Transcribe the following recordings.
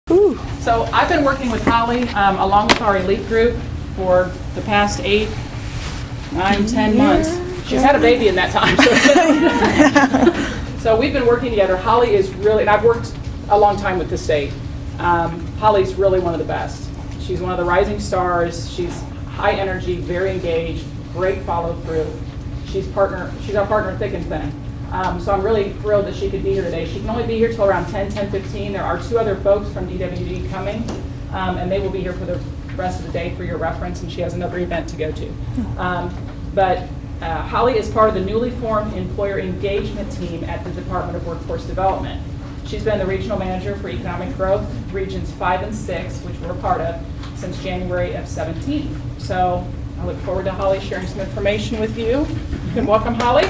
Ooh. So I've been working with Holly along with our elite group for the past 8, 9, 10 months. She's had a baby in that time. So we've been working together. Holly is really, and I've worked a long time with the state. Holly's really one of the best. She's one of the rising stars. She's high energy, very engaged, great follow through. She's our partner thick and thin. So I'm really thrilled that she could be here today. She can only be here till around 10:15. There are 2 other folks from DWD coming, and they will be here for the rest of the day for your reference, and she has another event to go to. But Holly is part of the newly formed employer engagement team at the Department of Workforce Development. She's been the regional manager for economic growth, regions 5 and 6, which we're a part of, since January of 17. So I look forward to Holly sharing some information with you. You can welcome Holly.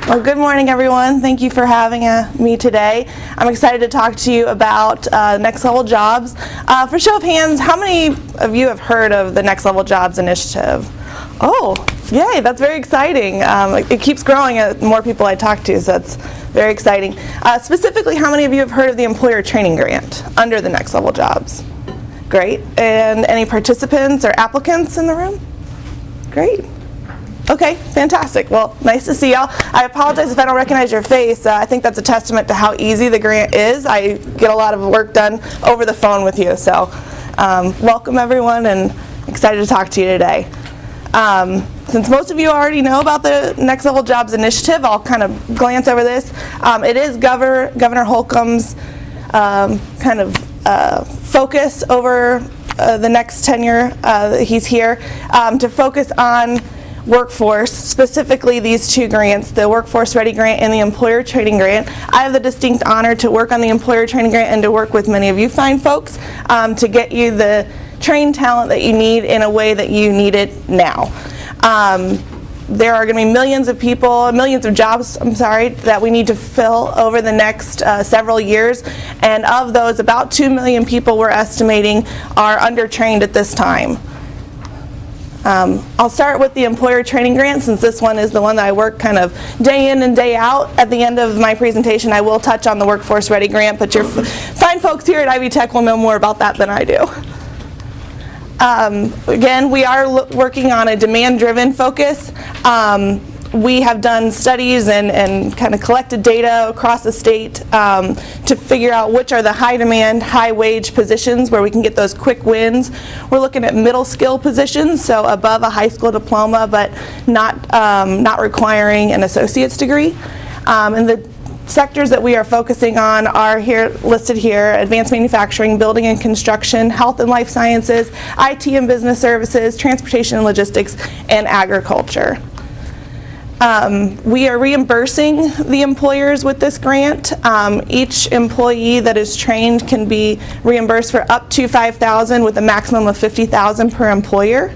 Well, good morning, everyone. Thank you for having me today. I'm excited to talk to you about NextLevel Jobs. For show of hands, how many of you have heard of the NextLevel Jobs Initiative? Oh, yay, that's very exciting. It keeps growing as more people I talk to, so that's very exciting. Specifically, how many of you have heard of the employer training grant under the NextLevel Jobs? Great. And any participants or applicants in the room? Great. Okay, fantastic. Well, nice to see y'all. I apologize if I don't recognize your face. I think that's a testament to how easy the grant is. I get a lot of work done over the phone with you. So welcome, everyone, and excited to talk to you today. Since most of you already know about the NextLevel Jobs Initiative, I'll kind of glance over this. It is Governor Holcomb's kind of focus over the next tenure that he's here to focus on workforce, specifically these 2 grants, the Workforce Ready Grant and the Employer Training Grant. I have the distinct honor to work on the Employer Training Grant and to work with many of you fine folks to get you the trained talent that you need in a way that you need it now. There are going to be millions of jobs, that we need to fill over the next several years, and of those, about 2 million people we're estimating are undertrained at this time. I'll start with the Employer Training Grant, since this one is the one that I work kind of day in and day out. At the end of my presentation, I will touch on the Workforce Ready Grant, but your fine folks here at Ivy Tech will know more about that than I do. Again, we are working on a demand-driven focus. We have done studies and kind of collected data across the state to figure out which are the high-demand, high-wage positions where we can get those quick wins. We're looking at middle skill positions, so above a high school diploma, but not requiring an associate's degree. And the sectors that we are focusing on are listed here: advanced manufacturing, building and construction, health and life sciences, IT and business services, transportation and logistics, and agriculture. We are reimbursing the employers with this grant. Each employee that is trained can be reimbursed for up to $5,000 with a maximum of $50,000 per employer.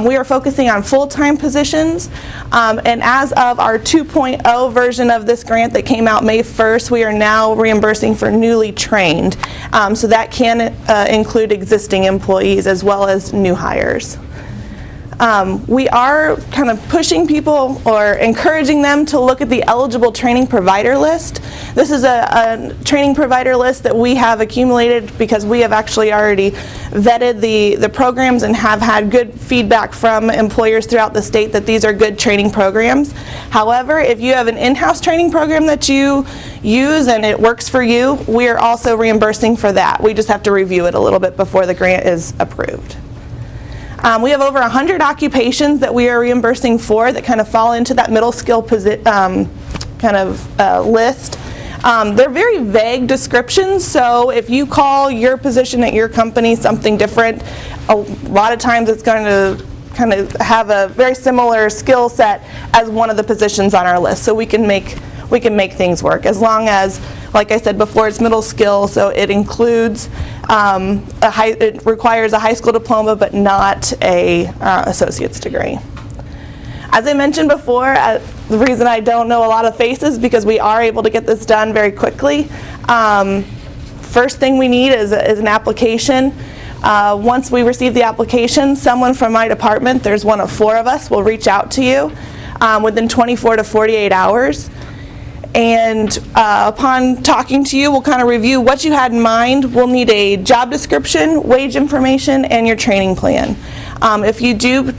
We are focusing on full-time positions, and as of our 2.0 version of this grant that came out May 1st, we are now reimbursing for newly trained. So that can include existing employees as well as new hires. We are kind of pushing people or encouraging them to look at the eligible training provider list. This is a training provider list that we have accumulated because we have actually already vetted the programs and have had good feedback from employers throughout the state that these are good training programs. However, if you have an in-house training program that you use and it works for you, we are also reimbursing for that. We just have to review it a little bit before the grant is approved. We have over 100 occupations that we are reimbursing for that kind of fall into that middle skill list. They're very vague descriptions, so if you call your position at your company something different, a lot of times it's going to kind of have a very similar skill set as one of the positions on our list, so we can make things work as long as, like I said before, it's middle skill, so it includes it requires a high school diploma but not a associate's degree. As I mentioned before, the reason I don't know a lot of faces is because we are able to get this done very quickly. First thing we need is an application. Once we receive the application, someone from my department, there's one of 4 of us, will reach out to you within 24 to 48 hours. And upon talking to you, we'll kind of review what you had in mind. We'll need a job description, wage information, and your training plan. If you do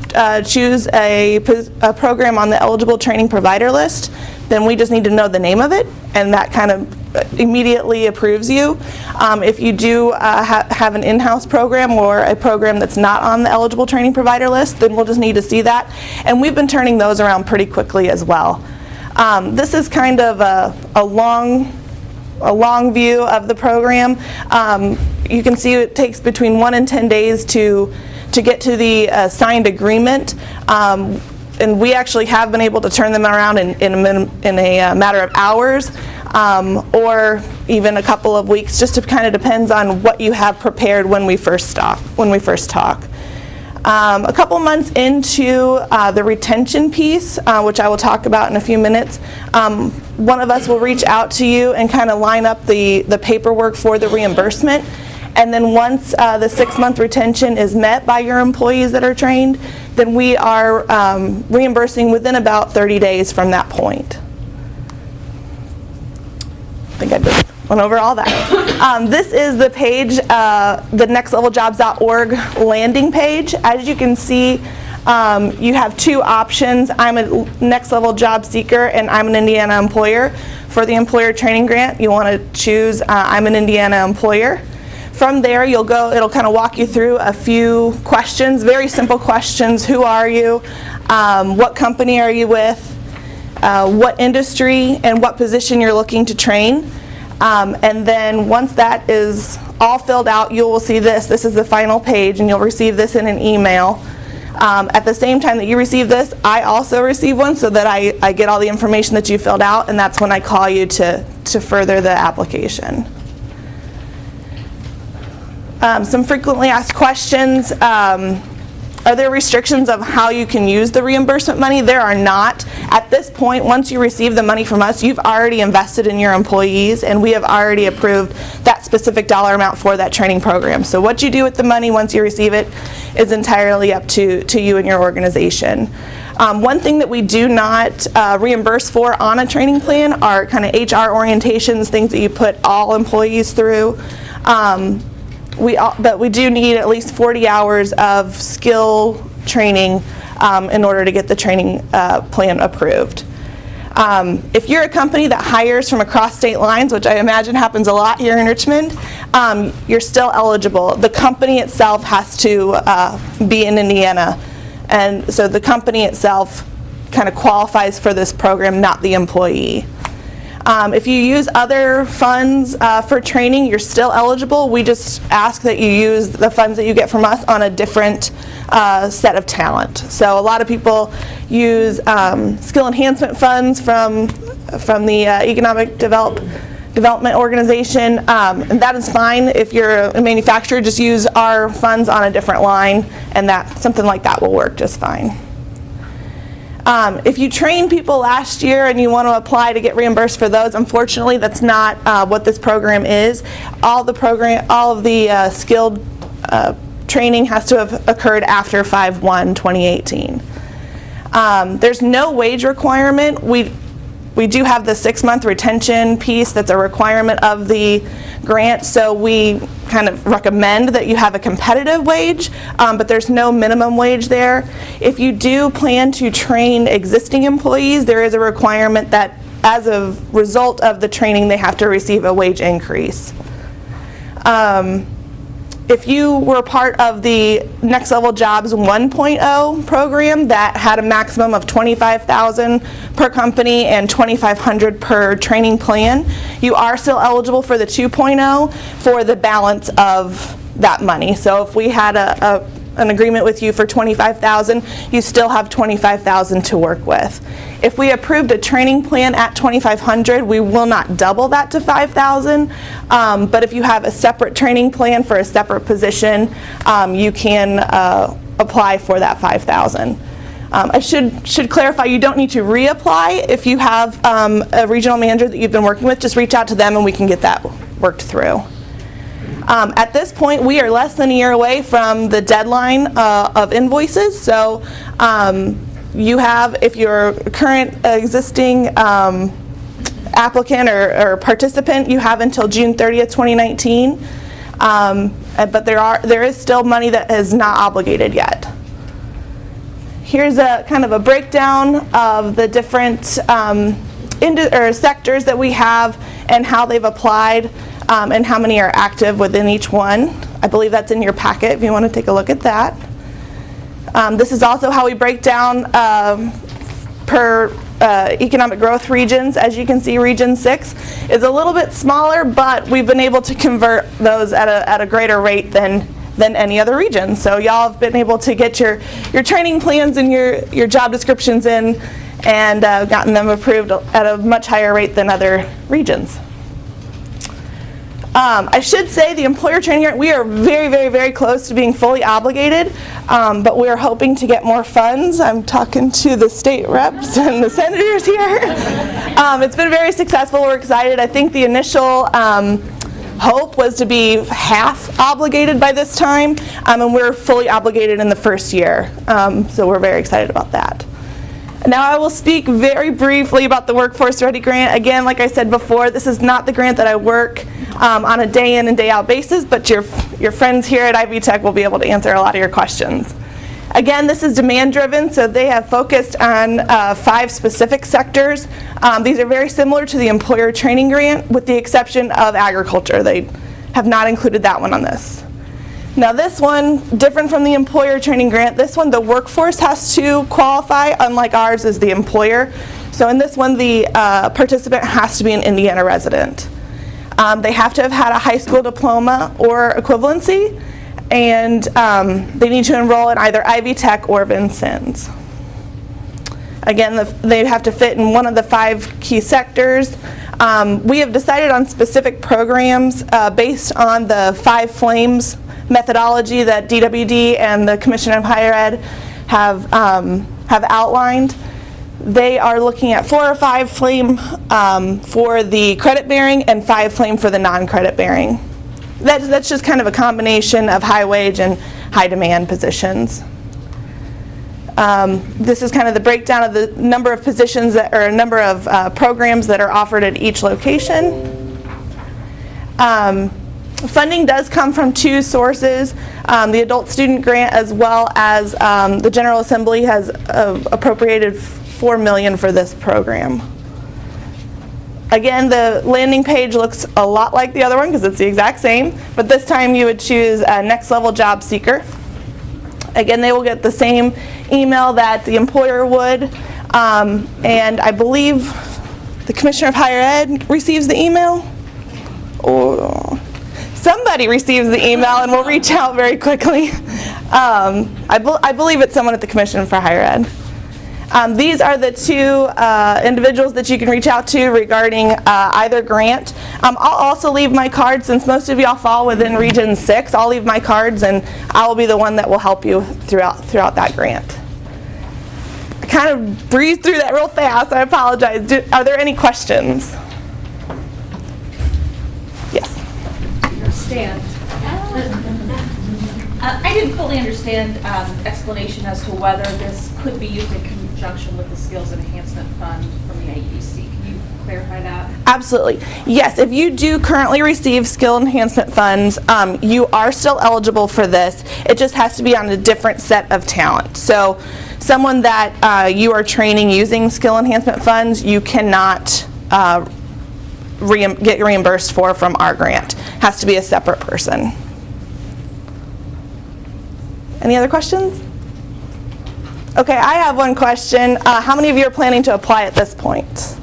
choose a program on the eligible training provider list, then we just need to know the name of it, and that kind of immediately approves you. If you do have an in-house program or a program that's not on the eligible training provider list, then we'll just need to see that. And we've been turning those around pretty quickly as well. This is kind of a long view of the program. You can see it takes between 1 and 10 days to get to the signed agreement. And we actually have been able to turn them around in a matter of hours, or even a couple of weeks. Just kind of depends on what you have prepared when we first talk. A couple months into the retention piece, which I will talk about in a few minutes, one of us will reach out to you and kind of line up the paperwork for the reimbursement. And then once the 6-month retention is met by your employees that are trained, then we are reimbursing within about 30 days from that point. I think I just went over all that. This is the page, the nextleveljobs.org landing page. As you can see, you have 2 options. I'm a next level job seeker and I'm an Indiana employer. For the employer training grant, you want to choose I'm an Indiana employer. From there, you'll go, it'll kind of walk you through a few questions, very simple questions. Who are you? What company are you with? What industry and what position you're looking to train. And then once that is all filled out, you will see this. This is the final page, and you'll receive this in an email. At the same time that you receive this, I also receive one so that I get all the information that you filled out, and that's when I call you to further the application. Some frequently asked questions. Are there restrictions of how you can use the reimbursement money? There are not. At this point, once you receive the money from us, you've already invested in your employees, and we have already approved that specific dollar amount for that training program. So what you do with the money once you receive it is entirely up to you and your organization. One thing that we do not reimburse for on a training plan are kind of HR orientations, things that you put all employees through. But we do need at least 40 hours of skill training in order to get the training plan approved. If you're a company that hires from across state lines, which I imagine happens a lot here in Richmond, you're still eligible. The company itself has to be in Indiana, and so the company itself kind of qualifies for this program, not the employee. If you use other funds for training, you're still eligible. We just ask that you use the funds that you get from us on a different set of talent. So a lot of people use skill enhancement funds from the Economic Development Organization, and that is fine. If you're a manufacturer, just use our funds on a different line, and something like that will work just fine. If you trained people last year and you want to apply to get reimbursed for those, unfortunately that's not what this program is. All of the skilled training has to have occurred after 5/1/2018. There's no wage requirement. We do have the 6-month retention piece that's a requirement of the grant, so we kind of recommend that you have a competitive wage, but there's no minimum wage there. If you do plan to train existing employees, there is a requirement that as a result of the training they have to receive a wage increase. If you were part of the Next Level Jobs 1.0 program that had a maximum of $25,000 per company and $2,500 per training plan, you are still eligible for the 2.0 for the balance of that money. So if we had an agreement with you for $25,000, you still have $25,000 to work with. If we approved a training plan at $2,500, we will not double that to $5,000. But if you have a separate training plan for a separate position, you can apply for that $5,000. I should clarify, you don't need to reapply. If you have a regional manager that you've been working with, just reach out to them and we can get that worked through. At this point, we are less than a year away from the deadline of invoices. So you have, if your current existing applicant or participant, you have until June 30th, 2019. But there is still money that is not obligated yet. Here's a kind of a breakdown of the different sectors that we have and how they've applied and how many are active within each one. I believe that's in your packet if you want to take a look at that. This is also how we break down per economic growth regions. As you can see, Region 6 is a little bit smaller, but we've been able to convert those at a greater rate than any other region. So y'all have been able to get your training plans and your job descriptions in and gotten them approved at a much higher rate than other regions. I should say the employer training grant, we are very, very, very close to being fully obligated, but we're hoping to get more funds. I'm talking to the state reps and the senators here. It's been very successful. We're excited. I think the initial hope was to be half obligated by this time, and we're fully obligated in the first year. So we're very excited about that. Now I will speak very briefly about the Workforce Ready Grant. Again, like I said before, this is not the grant that I work on a day in and day out basis, but your friends here at Ivy Tech will be able to answer a lot of your questions. Again, this is demand driven, so they have focused on 5 specific sectors. These are very similar to the employer training grant with the exception of agriculture. They have not included that one on this. Now this one, different from the employer training grant, this one the workforce has to qualify, unlike ours is the employer. So in this one the participant has to be an Indiana resident. They have to have had a high school diploma or equivalency, and they need to enroll in either Ivy Tech or Vincennes. Again, they have to fit in one of the 5 key sectors. We have decided on specific programs based on the 5 flames methodology that DWD and the Commission of Higher Ed have outlined. They are looking at 4 or 5 flame for the credit bearing and 5 flame for the non-credit bearing. That's just kind of a combination of high wage and high demand positions. This is kind of the breakdown of the number of positions or number of programs that are offered at each location. Funding does come from 2 sources. The Adult Student Grant as well as the General Assembly has appropriated $4 million for this program. Again, the landing page looks a lot like the other one because it's the exact same, but this time you would choose a NextLevel Job Seeker. Again, they will get the same email that the employer would, and I believe the Commissioner of Higher Ed receives the email, or somebody receives the email and will reach out very quickly. I believe it's someone at the Commission for Higher Ed. These are the 2 individuals that you can reach out to regarding either grant. I'll also leave my card, since most of y'all fall within Region 6. I'll leave my cards and I will be the one that will help you throughout that grant. I kind of breezed through that real fast. I apologize. Are there any questions? Yes. Understand. I didn't fully understand explanation as to whether this could be used in conjunction with the Skills Enhancement Fund from the AEC. Can you clarify that? Absolutely. Yes, if you do currently receive skill enhancement funds, you are still eligible for this. It just has to be on a different set of talent. So someone that you are training using skill enhancement funds, you cannot get reimbursed for from our grant. Has to be a separate person. Any other questions? Okay, I have one question. How many of you are planning to apply at this point?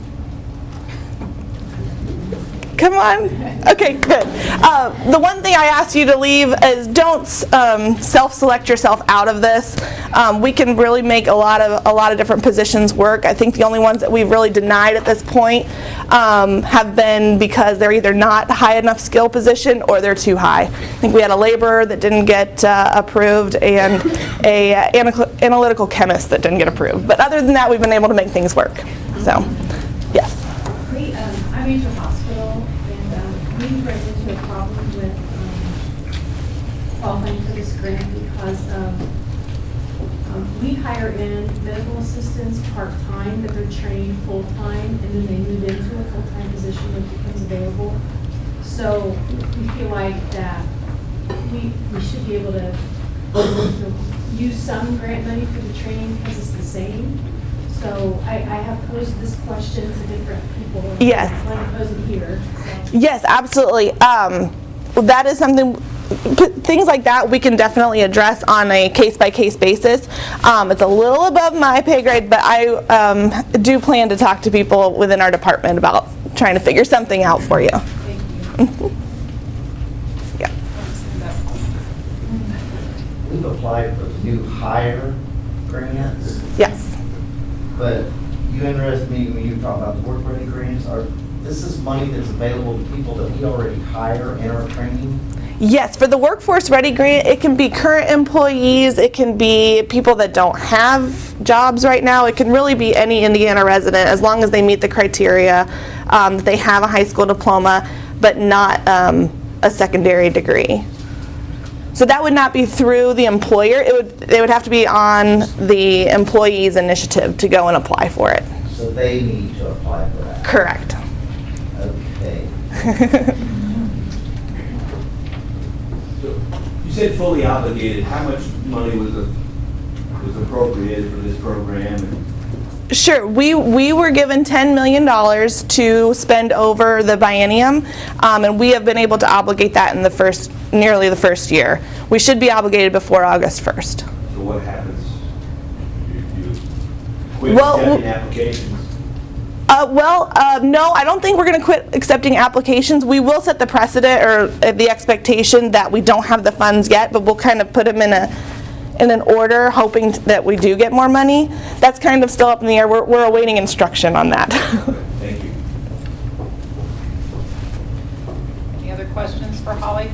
Come on. Okay, good. The one thing I ask you to leave is don't self-select yourself out of this. We can really make a lot of different positions work. I think the only ones that we've really denied at this point have been because they're either not a high enough skill position or they're too high. I think we had a laborer that didn't get approved and a analytical chemist that didn't get approved. But other than that, we've been able to make things work. So, yes. Great. I'm in a hospital, and we ran into a problem with qualifying for this grant because of We hire in medical assistants part-time, that they're trained full-time, and then they move into a full-time position when it becomes available. So we feel like that we should be able to use some grant money for the training because it's the same. So I have posed this question to different people. Yes. I want to pose it here. So. Yes, absolutely. That is something, things like that we can definitely address on a case-by-case basis. It's a little above my pay grade, but I do plan to talk to people within our department about trying to figure something out for you. Thank you. Yeah. We've applied for new hire grants, Yes. but you interested me when you talk about the work ready grants. This is money that's available to people that we already hire and are training? Yes, for the Workforce Ready Grant, it can be current employees, it can be people that don't have jobs right now, it can really be any Indiana resident as long as they meet the criteria, that they have a high school diploma, but not a secondary degree. So that would not be through the employer, it would have to be on the employee's initiative to go and apply for it. So they need to apply for that? Correct. Okay. So, you said fully obligated. How much money was appropriated for this program? Sure, we were given $10 million to spend over the biennium, and we have been able to obligate that in nearly the first year. We should be obligated before August 1st. So what happens? You quit Well, accepting applications? No, I don't think we're going to quit accepting applications. We will set the precedent or the expectation that we don't have the funds yet, but we'll kind of put them in an order, hoping that we do get more money. That's kind of still up in the air. We're awaiting instruction on that. Thank you. Any other questions for Holly?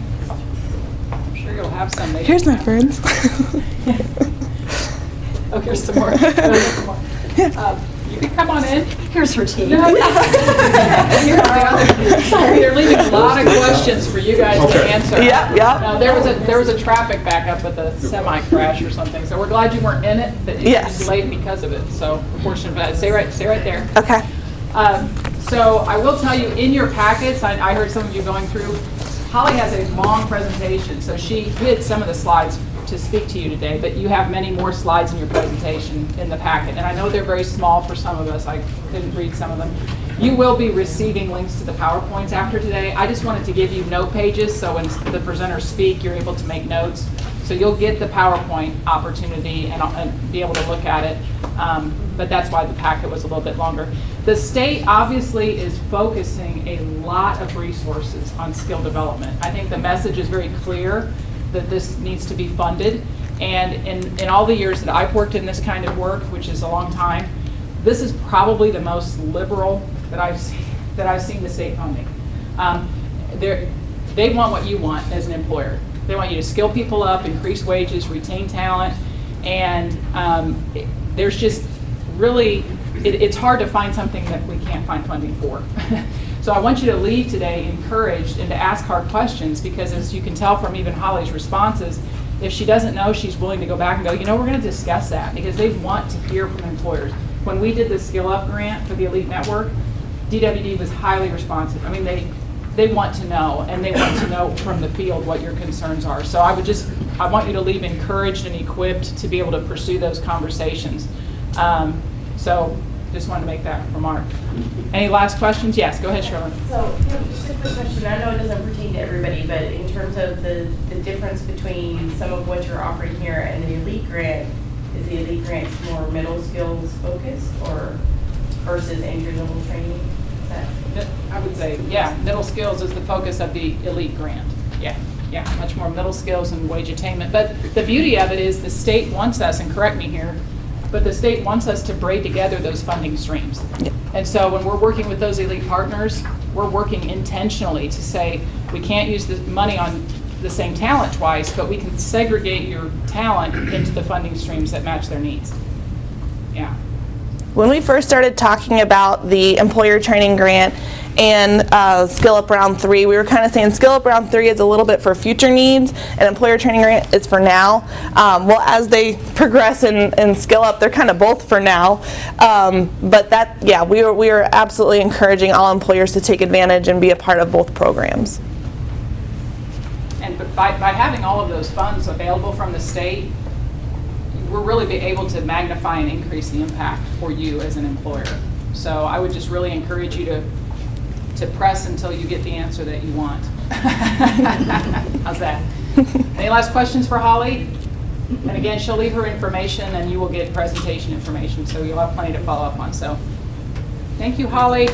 I'm sure you'll have some. Maybe. Here's my friends. Oh, here's some more. You can come on in. Here's her team. No, they're leaving a lot of questions for you guys to answer. Yep. There was a traffic backup with a semi crash or something, so we're glad you weren't in it, but you Yes. were delayed because of it. So we're fortunate for that. Stay right there. Okay. So I will tell you, in your packets, I heard some of you going through, Holly has a long presentation, so she hid some of the slides to speak to you today, but you have many more slides in your presentation in the packet. And I know they're very small for some of us. I couldn't read some of them. You will be receiving links to the PowerPoints after today. I just wanted to give you note pages, so when the presenters speak, you're able to make notes. So you'll get the PowerPoint opportunity and be able to look at it. But that's why the packet was a little bit longer. The state obviously is focusing a lot of resources on skill development. I think the message is very clear that this needs to be funded. And in all the years that I've worked in this kind of work, which is a long time, this is probably the most liberal that I've seen the state funding. They want what you want as an employer. They want you to skill people up, increase wages, retain talent, and there's just really, it's hard to find something that we can't find funding for. So I want you to leave today encouraged and to ask hard questions, because as you can tell from even Holly's responses, if she doesn't know, she's willing to go back and go, you know, we're going to discuss that, because they want to hear from employers. When we did the Skill Up grant for the Elite Network, DWD was highly responsive. I mean, they want to know, and they want to know from the field what your concerns are. So I want you to leave encouraged and equipped to be able to pursue those conversations. So just wanted to make that remark. Any last questions? Yes, go ahead, Shirley. So, just a quick question. I know it doesn't pertain to everybody, but in terms of the difference between some of what you're offering here and the Elite Grant, is the Elite Grant more middle skills focused or versus entry-level training? Is that? I would say, yeah, middle skills is the focus of the Elite Grant. Yeah, much more middle skills and wage attainment. But the beauty of it is the state wants us, and correct me here, but the state wants us to braid together those funding streams. Yep. And so when we're working with those elite partners, we're working intentionally to say we can't use the money on the same talent twice, but we can segregate your talent into the funding streams that match their needs. Yeah. When we first started talking about the employer training grant, and Skill Up Round 3. We were kind of saying Skill Up Round 3 is a little bit for future needs, and Employer Training Grant is for now. Well, as they progress in Skill Up, they're kind of both for now. But that, yeah, we are absolutely encouraging all employers to take advantage and be a part of both programs. And by having all of those funds available from the state, we're really be able to magnify and increase the impact for you as an employer. So I would just really encourage you to press until you get the answer that you want. How's that? Any last questions for Holly? And again, she'll leave her information and you will get presentation information, so you'll have plenty to follow up on. So thank you, Holly.